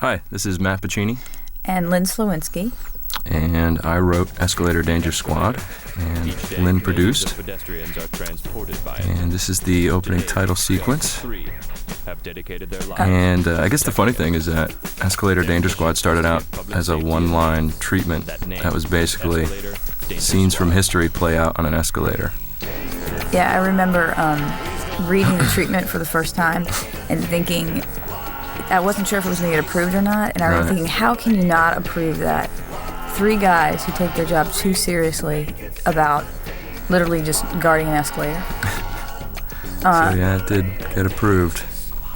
Hi, this is Matt Pacini. And Lynn Slowinski. And I wrote Escalator Danger Squad, and Lynn produced. And this is the opening title sequence. And I guess the funny thing is that Escalator Danger Squad started out as a one-line treatment that was basically scenes from history play out on an escalator. Yeah, I remember reading the treatment for the first time and thinking, I wasn't sure if it was going to get approved or not, and I remember thinking, how can you not approve that? 3 guys who take their job too seriously about literally just guarding an escalator. So yeah, it did get approved.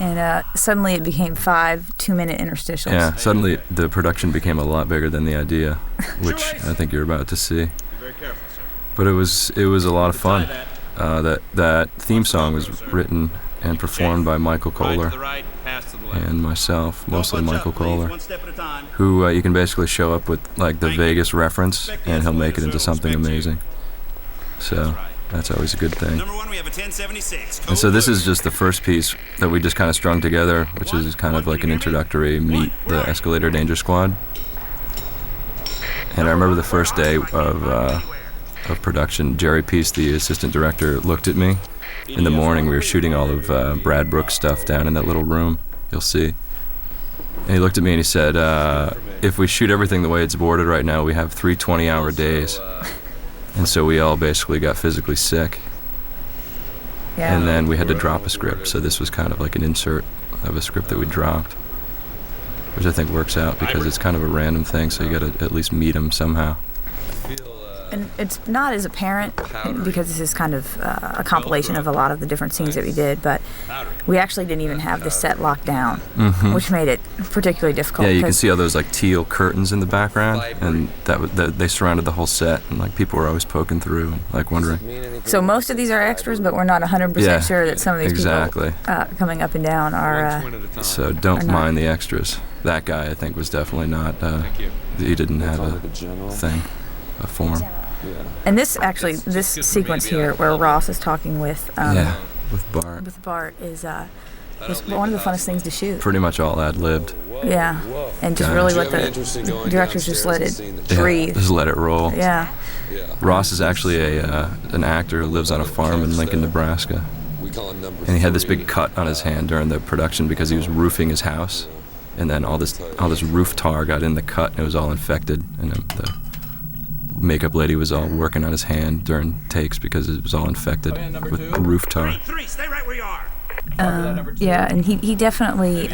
And suddenly it became 5 2-minute interstitials. Yeah, suddenly the production became a lot bigger than the idea, which I think you're about to see. But it was a lot of fun. That theme song was written and performed by Michael Kohler and myself, mostly Michael Kohler, who you can basically show up with like the Vegas reference and he'll make it into something amazing. So that's always a good thing. And so this is just the first piece that we just kind of strung together, which is kind of like an introductory meet the Escalator Danger Squad. And I remember the first day of production, Jerry Peace, the assistant director, looked at me. In the morning, we were shooting all of Brad Brooks' stuff down in that little room, you'll see. And he looked at me and he said, if we shoot everything the way it's boarded right now, we have 3 20-hour days. And so we all basically got physically sick. Yeah. And then we had to drop a script, so this was kind of like an insert of a script that we dropped, which I think works out because it's kind of a random thing, so you got to at least meet him somehow. And it's not as apparent because this is kind of a compilation of a lot of the different scenes that we did, but we actually didn't even have the set locked down, which made it particularly difficult. Yeah, you can see all those like teal curtains in the background, and that they surrounded the whole set, and like people were always poking through and like wondering. So most of these are extras, but we're not 100% sure that some of these people coming up and down are. So don't mind the extras. That guy, I think, was definitely not. He didn't have a thing, a form. And this sequence here where Ross is talking with Bart. With Bart was one of the funnest things to shoot. Pretty much all ad-libbed. Yeah, and just really let the directors just let it breathe. Just let it roll. Yeah. Ross is actually an actor who lives on a farm in Lincoln, Nebraska. And he had this big cut on his hand during the production because he was roofing his house, and then all this roof tar got in the cut and it was all infected, and the makeup lady was all working on his hand during takes because it was all infected with roof tar. Yeah, and he definitely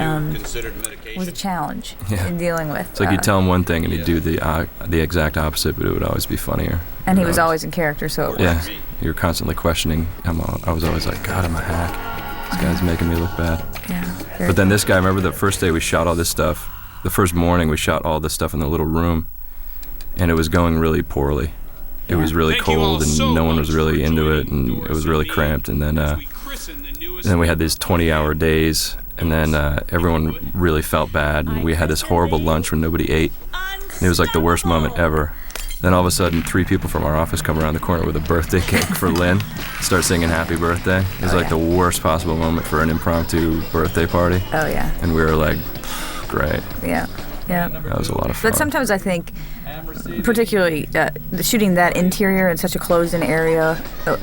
was a challenge in dealing with. It's like you'd tell him one thing and he'd do the exact opposite, but it would always be funnier. And he was always in character, so it worked. Yeah, you're constantly questioning. I was always like, God, I'm a hack. This guy's making me look bad. Yeah. But then this guy, remember the first day we shot all this stuff? The first morning we shot all this stuff in the little room. And it was going really poorly. It was really cold, and no one was really into it, and it was really cramped. And then we had these 20-hour days, and then everyone really felt bad, and we had this horrible lunch when nobody ate. And it was like the worst moment ever. Then all of a sudden, 3 people from our office come around the corner with a birthday cake for Lynn, start singing happy birthday. It was like the worst possible moment for an impromptu birthday party. Oh, yeah. And we were like, great. Yeah. Yeah. That was a lot of fun. But sometimes I think, particularly shooting that interior in such a closed-in area,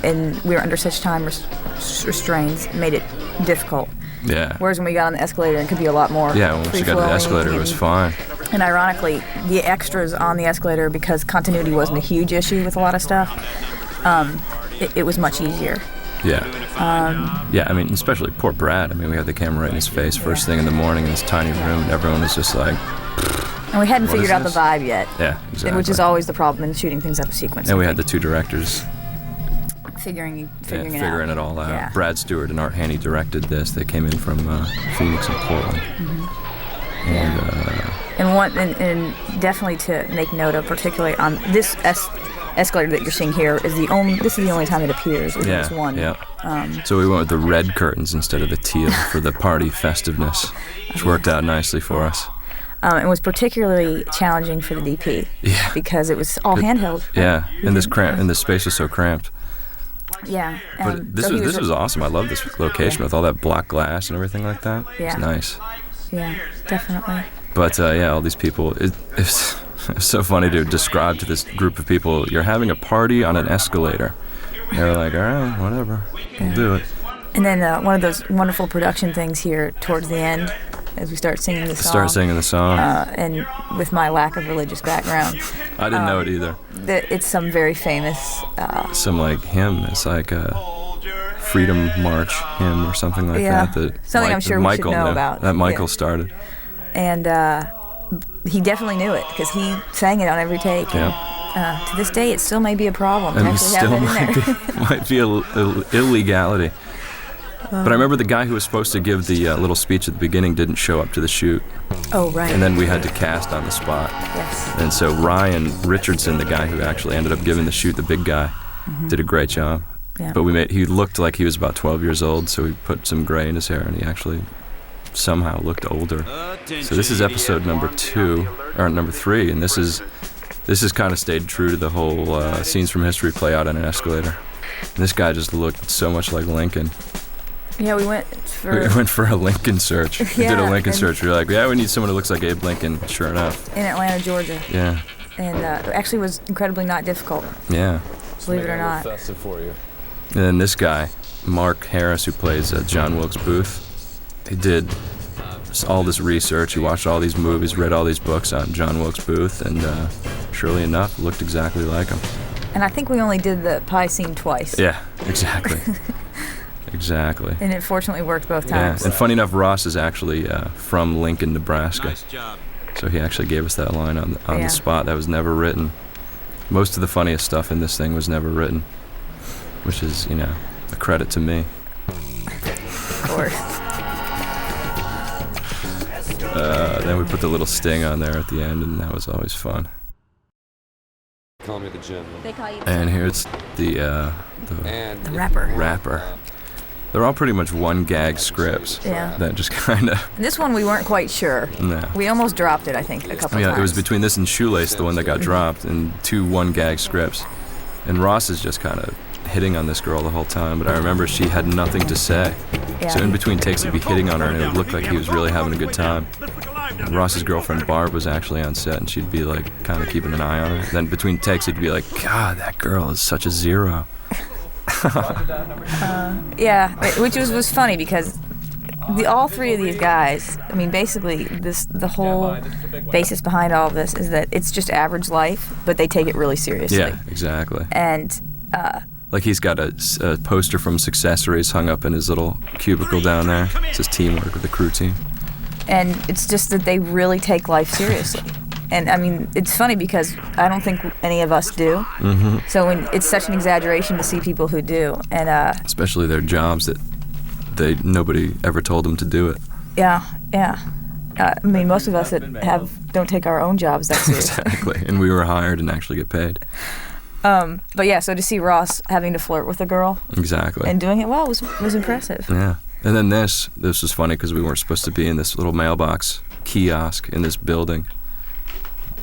and we were under such time restraints, made it difficult. Yeah. Whereas when we got on the escalator, it could be a lot more. Yeah, once you got to the escalator, it was fine. And ironically, the extras on the escalator, because continuity wasn't a huge issue with a lot of stuff, it was much easier. Yeah. Yeah, I mean, especially poor Brad. I mean, we had the camera right in his face first thing in the morning in this tiny room, and everyone was just like... And we hadn't figured out the vibe yet. Yeah, exactly. Which is always the problem in shooting things out of sequence. And we had the 2 directors figuring it all out. Yeah. Brad Stewart and Art Haney directed this. They came in from Phoenix and Portland. And definitely to make note of, particularly on this escalator that you're seeing here, this is the only time it appears. Is this one. Yeah. So we went with the red curtains instead of the teal for the party festiveness, which worked out nicely for us. It was particularly challenging for the DP because it was all handheld. Yeah, and this space was so cramped. Yeah. But this was awesome. I love this location with all that block glass and everything like that. Yeah. It's nice. Yeah, definitely. But yeah, all these people. It's so funny to describe to this group of people. You're having a party on an escalator. They're like, all right, whatever, we'll do it. And then one of those wonderful production things here towards the end, as we start singing the song. And with my lack of religious background, I didn't know it either. It's some very famous. Some like hymn. It's like a Freedom March hymn or something like that. Something I'm sure Michael we should know about. That Michael started. And he definitely knew it because he sang it on every take. Yeah. To this day, it still may be a problem. And it still might be illegality. But I remember the guy who was supposed to give the little speech at the beginning didn't show up to the shoot. Oh, right. And then we had to cast on the spot. Yes. And so Ryan Richardson, the guy who actually ended up giving the shoot, the big guy, did a great job. Yeah. But he looked like he was about 12 years old, so we put some gray in his hair, and he actually somehow looked older. So this is episode number 3, and this is kind of stayed true to the whole scenes from history play out on an escalator. And this guy just looked so much like Lincoln. Yeah, we went for a Lincoln search. We did a Lincoln search. We were like, yeah, we need someone who looks like Abe Lincoln. Sure enough. In Atlanta, Georgia. Yeah. And it actually was incredibly not difficult. Yeah. Believe it or not. And then this guy, Mark Harris, who plays John Wilkes Booth, he did all this research. He watched all these movies, read all these books on John Wilkes Booth, and surely enough, looked exactly like him. And I think we only did the pie scene twice. Yeah, exactly. Exactly. And it fortunately worked both times. Yeah, and funny enough, Ross is actually from Lincoln, Nebraska. Nice job. So he actually gave us that line on the spot. That was never written. Most of the funniest stuff in this thing was never written, which is, a credit to me. Of course. Then we put the little sting on there at the end, and that was always fun. Call me the general. They call you. And here's the rapper. They're all pretty much one gag scripts. Yeah. That just kind of. This one we weren't quite sure. No. We almost dropped it, I think, a couple times. Yeah, it was between this and Shoelace, the one that got dropped, and 2 one gag scripts. And Ross is just kind of hitting on this girl the whole time, but I remember she had nothing to say. Yeah. So in between takes, he'd be hitting on her, and it would look like he was really having a good time. And Ross's girlfriend Barb was actually on set, and she'd be like kind of keeping an eye on her. Then between takes, he'd be like, God, that girl is such a zero. Yeah, which was funny because all 3 of these guys, I mean, basically the whole basis behind all of this is that it's just average life, but they take it really seriously. Yeah, exactly. And like he's got a poster from Successories hung up in his little cubicle down there. It says teamwork with the crew team. And it's just that they really take life seriously. And I mean, it's funny because I don't think any of us do. Mm-hmm. So it's such an exaggeration to see people who do. And especially their jobs that nobody ever told them to do it. Yeah. I mean, most of us that don't take our own jobs that seriously. Exactly. And we were hired and actually get paid. But yeah, so to see Ross having to flirt with a girl. Exactly. And doing it well was impressive. Yeah. And then this was funny because we weren't supposed to be in this little mailbox kiosk in this building.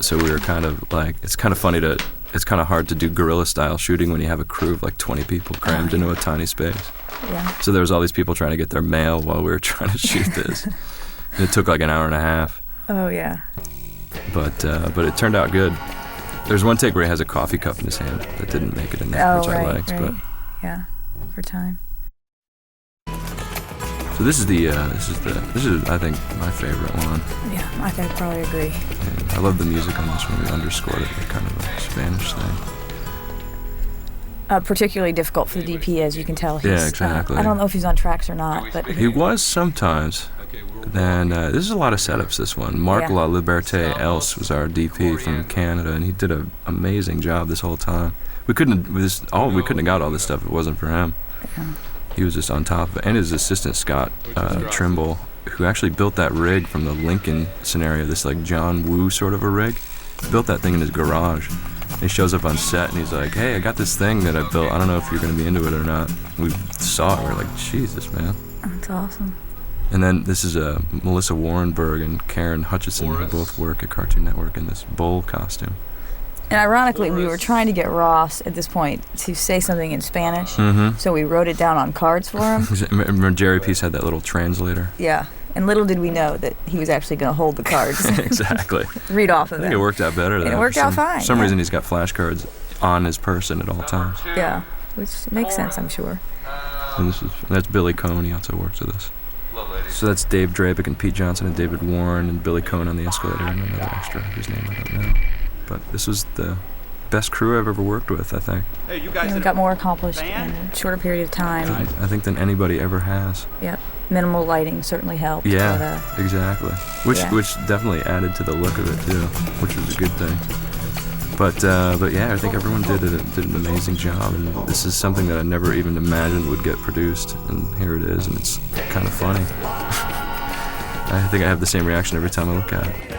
So we were kind of like, it's kind of hard to do guerrilla style shooting when you have a crew of like 20 people crammed into a tiny space. Yeah. So there was all these people trying to get their mail while we were trying to shoot this. And it took like an hour and a half. Oh yeah. But it turned out good. There's one take where he has a coffee cup in his hand that didn't make it in there, which I liked. Right. But yeah, for time. so this is I think my favorite one. Yeah, I think I probably agree. And I love the music on this one. We underscored it with kind of a Spanish thing. Particularly difficult for the DP, as you can tell. Yeah, exactly. I don't know if he's on tracks or not, but he was sometimes. Then this is a lot of setups. This one, Marc La Liberté Else was our DP from Canada, and he did an amazing job this whole time. We couldn't have got all this stuff if it wasn't for him. Yeah. He was just on top of it, and his assistant Scott Trimble, who actually built that rig from the Lincoln scenario, this like John Woo sort of a rig, built that thing in his garage. And he shows up on set and he's like, "Hey, I got this thing that I built. I don't know if you're gonna be into it or not." We saw it. We're like, "Jesus, man." That's awesome. And then this is Melissa Warrenberg and Karen Hutchison, who both work at Cartoon Network in this bull costume. And ironically, we were trying to get Ross at this point to say something in Spanish, Mm-hmm. so we wrote it down on cards for him. Remember Jerry Peace had that little translator? Yeah. And little did we know that he was actually going to hold the cards. Exactly. Read off of I them. think it worked out better. And though. it worked out fine. For some yeah. reason, he's got flashcards on his person at all times. Yeah, which makes sense, I'm sure. And that's Billy Cohn. He also works with us. So that's Dave Drapick and Pete Johnson and David Warren and Billy Cohn on the Escalator and another extra whose name I don't know. But this was the best crew I've ever worked with, I think. Hey, you guys We got more accomplished in a shorter period of time. I think than anybody ever has. Yep. Minimal lighting certainly helped. Yeah, But, exactly. Which definitely added to the look of it too, which was a good thing. But yeah, I think everyone did an amazing job, and this is something that I never even imagined would get produced, and here it is, and it's kind of funny. I think I have the same reaction every time I look at it.